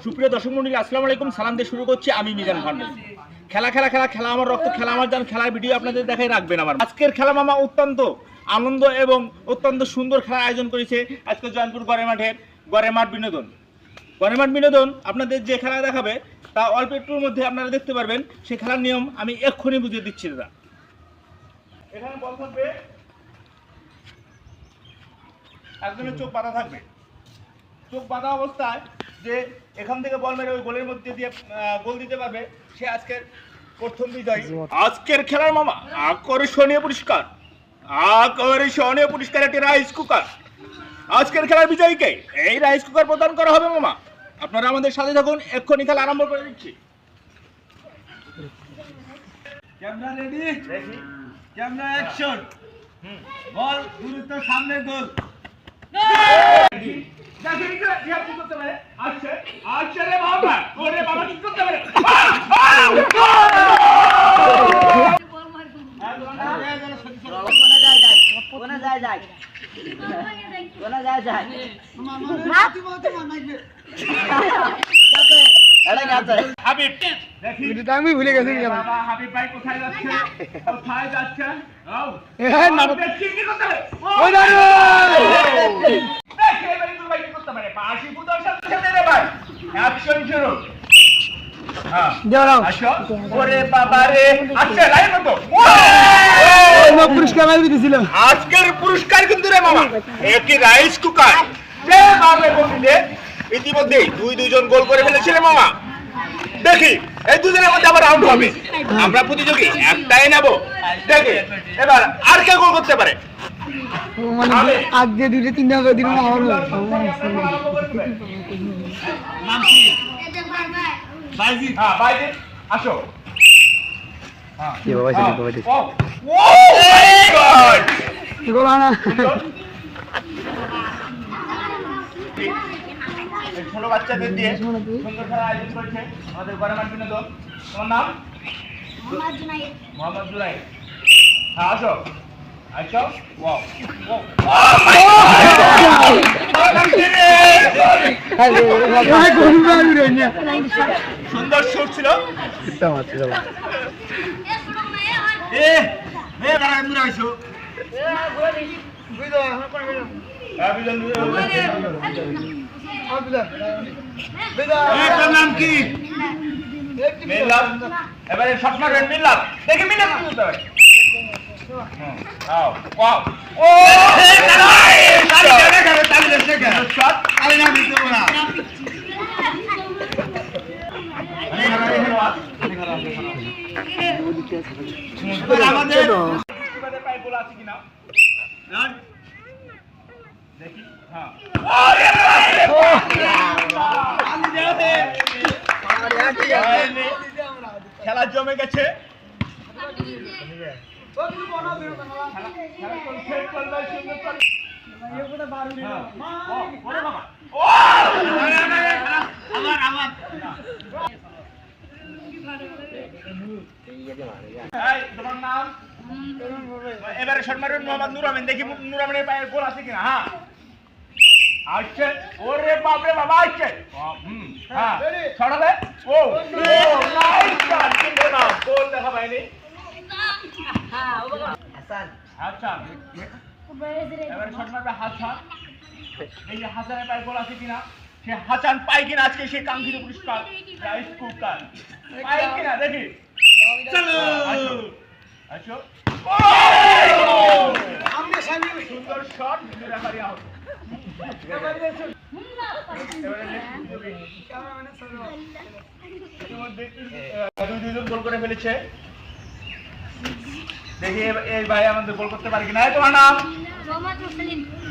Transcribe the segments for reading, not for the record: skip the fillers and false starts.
সুপ্রিয় দর্শক মণ্ডলী, আসসালামু আলাইকুম। সালাম দিয়ে শুরু করছি আমি মিজান ভান্ডারী। খেলা খেলা খেলা খেলা আমার রক্ত, খেলা আমার জান। খেলার ভিডিও আপনাদের দেখাই রাখবেন আমার। আজকের খেলা মামা অত্যন্ত আনন্দ এবং অত্যন্ত সুন্দর খেলার আয়োজন করেছে আজকে জয়ন্তপুর গড়ের মাঠ বিনোদন। আপনাদের যে খেলা দেখাবে তা অল্প একটুর মধ্যে আপনারা দেখতে পারবেন। সেই খেলার নিয়ম আমি এক্ষুনি বুঝিয়ে দিচ্ছি দাদা। এখানে বল থাকবে, একজনের চোখ বাঁধা থাকবে। চোখ বাঁধা অবস্থায় যে এখান থেকে বল মেরে ওই গোলের মধ্যে দিয়ে গোল দিতে পারবে সে আজকের প্রথম বিজয়ী। আজকের খেলার মামা আকর্ষণীয় পুরস্কার একটি রাইস কুকার। আজকের খেলার বিজয়ীকে এই রাইস কুকার প্রদান করা হবে মামা। আপনারা আমাদের সাথে থাকুন, এক্ষুনি খেলা আরম্ভ করে দিচ্ছি। ক্যামেরা রেডি, দেখি ক্যামেরা অ্যাকশন। বল দ্রুত সামনে গোল। আমি ভুলে গেছি হাবিব ভাই কোথায় যাচ্ছে? আজকের পুরস্কার কিন্তু রে মামা একটি রাইস কুকার। ইতিমধ্যেই দুইজন গোল করে ফেলেছে রে মামা। দেখি এই দুজনের মধ্যে আবার রাউন্ড হবে। আমরা প্রতিযোগী একটাই নেব। দেখি এবার আর কে গোল করতে পারে। আজকে দুটো তিনটা করে দিন আসো। ছোট বাচ্চাদের দিয়ে সুন্দর খেলার আয়োজন করেছে আমাদের গড়ের মাঠ বিনোদন। তোমার নাম? মোহাম্মদ জুনাইদ। হ্যাঁ আসো। সুন্দর শুট ছিল। নাম কি? এবারে শট মারবেন মিল্লাত। দেখি মিল্লাত করতে পারে। খেলা জমে গেছে। তোমার নাম? এবারে শট মারবেন মোহাম্মদ নুর আমিন। দেখি নুর আমিনের পায়ের গোল আছে কিনা। হ্যাঁ আসছে। ওরে বাপরে বাবা আসছে। হ্যাঁ ছড়াবে। ও নাইস শট, কিন্তু না গোল দেখা পায়নি। হাসান এবারে শট মারবে হাসান। এই যে হাসানের পায়ে গোল আছে কিনা, সে হাসান পায় কিনা আজকে সেই কাঙ্ক্ষিত পুরস্কার রাইস কুকার পায় কিনা দেখি। চলো আসো। সুন্দর শট, রেফারি আউট। দুইজন গোল করে ফেলেছে। দেখি এই ভাই আমাদের গোল করতে পারে কিনা। তোমার নাম?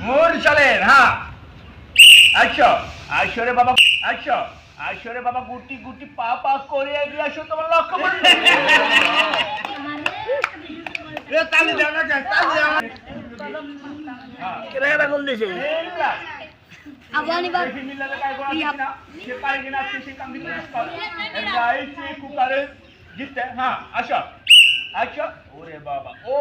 মুরসালিন। হ্যাঁ আইসরে বাবা গুটি গুটি পা পা করে এগিয়ে আসো। তোমার লক্ষ্য করবে। জিততে। হ্যাঁ আসো। ওরে বাবা। ও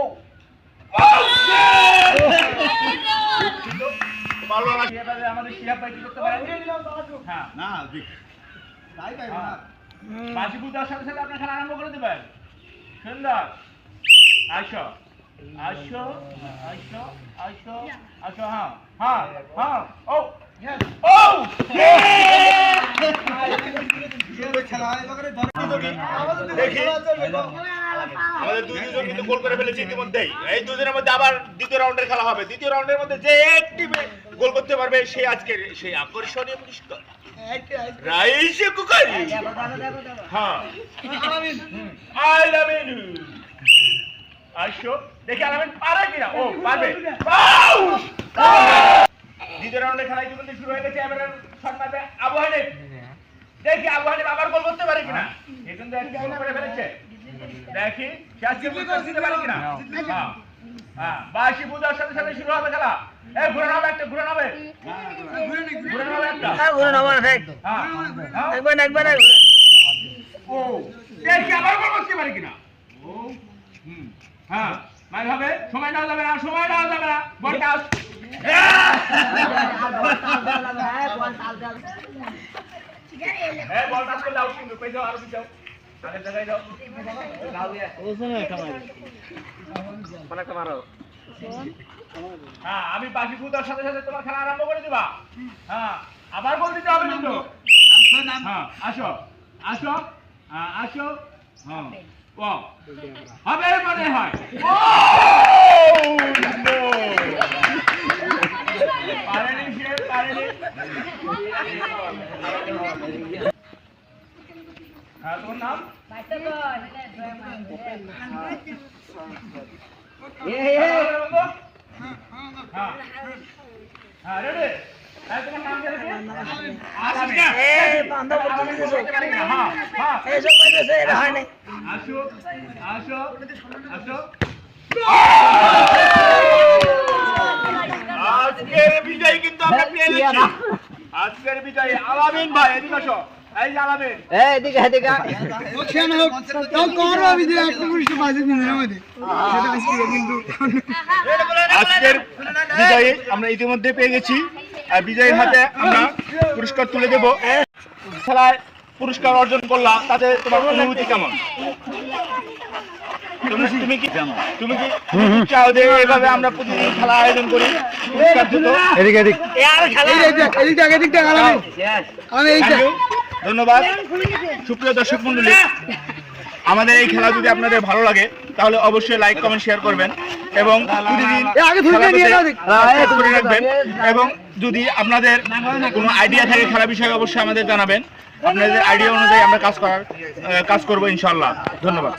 ভালো আমাদের শিহাব ভাই কি করতে পারে? হ্যাঁ না বাজি বুঝার সাথে সাথে আপনার খেলা আরম্ভ করে দেবেন। সুন্দর। আসো আসো আসো আসো আসো। হ্যাঁ হ্যাঁ হ্যাঁ। ও ও দেখি আমাদের দুজন কিন্তু গোল করে ফেলেছে ইতিমধ্যেই। এই দুজনের মধ্যে আবার দ্বিতীয় রাউন্ডের খেলা হবে। দ্বিতীয় রাউন্ডের মধ্যে যে একটি গোল করতে পারবে সে আজকের সেই আকর্ষণীয় পুরস্কার রাইসে কুকারি। হ্যাঁ আলামিন আসো দেখি আলামিন পারে কিনা। ও পারবে। দ্বিতীয় রাউন্ডের খেলা ইতিমধ্যে শুরু হয়ে গেছে। এবারে শট মারবে আবু হানিফ। দেখি আবু হানিফ আবার গোল করতে পারে কিনা। এই কিন্তু একটি গোল করে ফেলেছে। দেখি সে আজকে গোল করতে পারে কিনা। হ্যাঁ হ্যাঁ বাসি বুঝার সাথে সাথে শুরু হবে খেলা। এই ঘুরে হবে একটা ঘুরে হবে একটা। হ্যাঁ ও দেখি আবার গোল করতে পারে কিনা। ও হ্যাঁ মার হবে। সময় নাও যাবে না, সময় নাও যাবে না। বল কাজ এই বল টাচ করলে আউট কিন্তু। কই যাও আর যাও আগের জায়গায় যাও। হ্যাঁ আমি বাকি বুঝার সাথে সাথে তোমার খেলা আরম্ভ করে দিবা। হ্যাঁ আবার বল দিতে হবে কিন্তু। হ্যাঁ আসো আসো হ্যাঁ আসো। হ্যাঁ ও হবে মনে হয়। ও নো পারেনি সে পারেনি। হ্যাঁ তোমার নাম হ্যাঁ হ্যাঁ রেডি। তোমার নাম কি আছে? আসো আসো আসো। আজকের বিজয় কিন্তু আমরা পেয়ে গেছি। আজকের বিজয় আলামিন ভাই। এদিকে আসো। এই যে আলামিন আজকের বিজয়ী আমরা ইতিমধ্যে পেয়ে গেছি। আর বিজয়ীর হাতে আমরা পুরস্কার তুলে দেব। খেলায় পুরস্কার অর্জন করলাম, তাতে তোমার অনুভূতি কেমন? তুমি কি চাও যে এইভাবে আমরা প্রতিদিন খেলা আয়োজন করি? ধন্যবাদ। সুপ্রিয় দর্শক মন্ডলী, আমাদের এই খেলা যদি আপনাদের ভালো লাগে তাহলে অবশ্যই লাইক কমেন্ট শেয়ার করবেন এবং প্রতিদিন করে রাখবেন। এবং যদি আপনাদের কোনো আইডিয়া থাকে খেলা বিষয়ে অবশ্যই আমাদের জানাবেন। আপনাদের আইডিয়া অনুযায়ী আমরা কাজ করবো ইনশাআল্লাহ। ধন্যবাদ।